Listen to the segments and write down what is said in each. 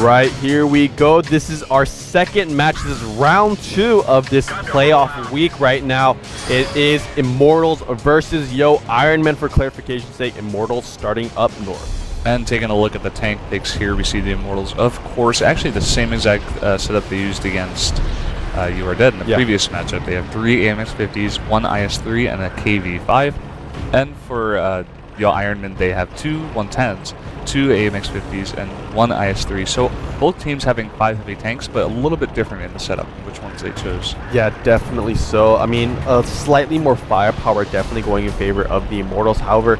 right, here we go. This is our second match. This is round 2 of this playoff week right now. It is Immortals versus yoe IRONMEN. For clarification's sake, Immortals starting up north. And taking a look at the tank picks here, we see the Immortals, of course, actually the same exact setup they used against You Are Dead in the previous matchup. They have 3 AMX-50s, 1 IS-3, and a KV-5. And for yoe IRONMEN, they have 2 110s, 2 AMX-50s, and 1 IS-3. So both teams having 5 heavy tanks, but a little bit different in the setup, which ones they chose. Yeah, definitely so. I mean, slightly more firepower definitely going in favor of the Immortals. However,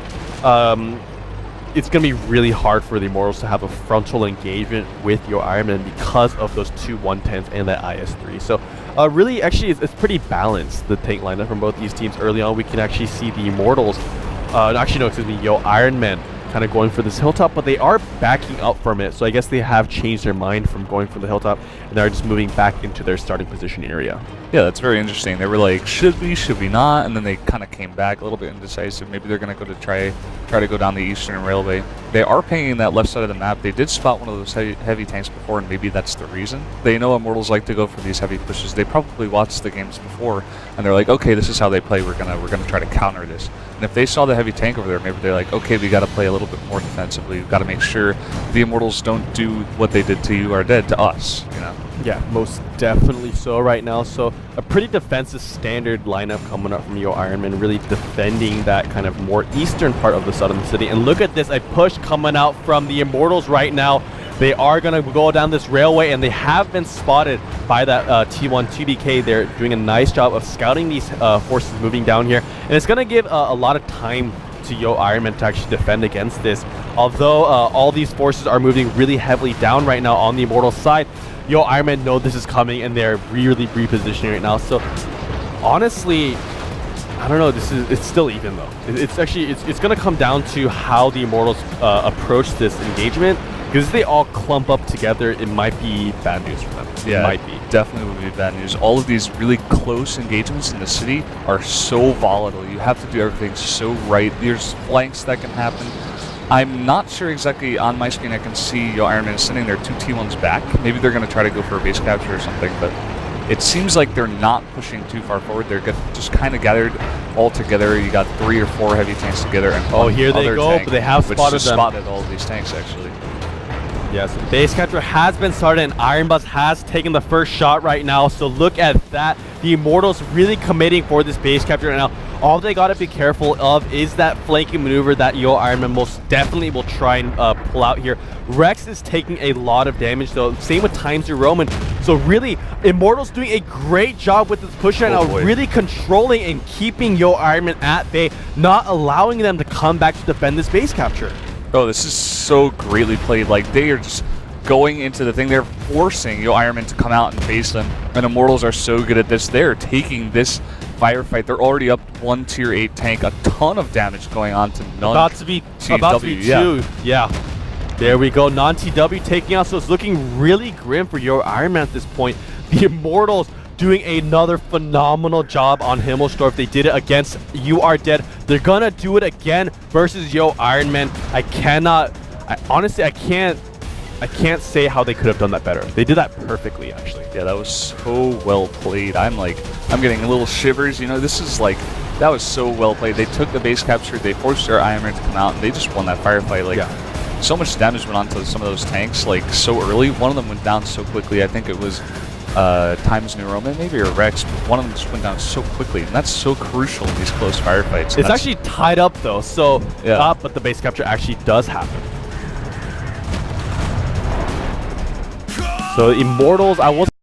it's going to be really hard for the Immortals to have a frontal engagement with yoe IRONMEN because of those 2 110s and that IS-3. So really, actually, it's pretty balanced, the tank lineup from both these teams. Early on, we can actually see the Immortals, yoe IRONMEN kind of going for this hilltop, but they are backing up from it. So I guess they have changed their mind from going for the hilltop, and they're just moving back into their starting position area. Yeah, that's very interesting. They were like, should we not? And then they kind of came back a little bit indecisive. Maybe they're going to go to try to go down the Eastern Railway. They are pinging that left side of the map. They did spot one of those heavy tanks before, and maybe that's the reason. They know Immortals like to go for these heavy pushes. They probably watched the games before, and they're like, okay, this is how they play. We're gonna try to counter this. And if they saw the heavy tank over there, maybe they're like, okay, we got to play a little bit more defensively. We've got to make sure the Immortals don't do what they did to You Are Dead to us, you know? Yeah, most definitely so right now. So a pretty defensive standard lineup coming up from yoe IRONMEN, really defending that kind of more eastern part of the southern city. And look at this, a push coming out from the Immortals right now. They are going to go down this railway, and they have been spotted by that T1 2BK. They're doing a nice job of scouting these forces moving down here. And it's going to give a lot of time to yoe IRONMEN to actually defend against this. Although all these forces are moving really heavily down right now on the Immortals side, yoe IRONMEN know this is coming, and they're really repositioning right now. So honestly, I don't know. It's still even though. It's going to come down to how the Immortals approach this engagement. Because if they all clump up together, it might be bad news for them. Yeah, it might be. Definitely would be bad news. All of these really close engagements in the city are so volatile. You have to do everything so right. There's flanks that can happen. I'm not sure exactly on my screen. I can see yoe IRONMEN sending their 2 T1s back. Maybe they're going to try to go for a base capture or something, but it seems like they're not pushing too far forward. They're just kind of gathered all together. You got 3 or 4 heavy tanks together, and here they go, tank, but they have spotted all of these tanks actually. Yes, the base capture has been started, and IronBus has taken the first shot right now. So look at that. The Immortals really committing for this base capture right now. All they got to be careful of is that flanking maneuver that yoe IRONMEN most definitely will try and pull out here. Rex is taking a lot of damage though. Same with TanksAsia Roman. So really, Immortals doing a great job with this push right now, really controlling and keeping yoe IRONMEN at bay, not allowing them to come back to defend this base capture. Oh, this is so greatly played. Like, they are just going into the thing. They're forcing yoe IRONMEN to come out and face them. And Immortals are so good at this. They're taking this firefight. They're already up 1 tier 8 tank. A ton of damage going on to none. About to be 2. Yeah. There we go. Non-TW taking out. So it's looking really grim for yoe IRONMEN at this point. The Immortals doing another phenomenal job on Himmelsdorf. They did it against You Are Dead. They're gonna do it again versus yoe IRONMEN. Honestly, I can't say how they could have done that better. They did that perfectly, actually. Yeah, that was so well played. I'm getting little shivers. You know, that was so well played. They took the base capture, they forced their IRONMEN to come out, and they just won that firefight. Like, so much damage went onto some of those tanks, like, so early. One of them went down so quickly. I think it was Times New Roman, maybe, or Rex. One of them just went down so quickly, and that's so crucial in these close firefights. It's actually tied up though, so but the base capture actually does happen. So Immortals, I will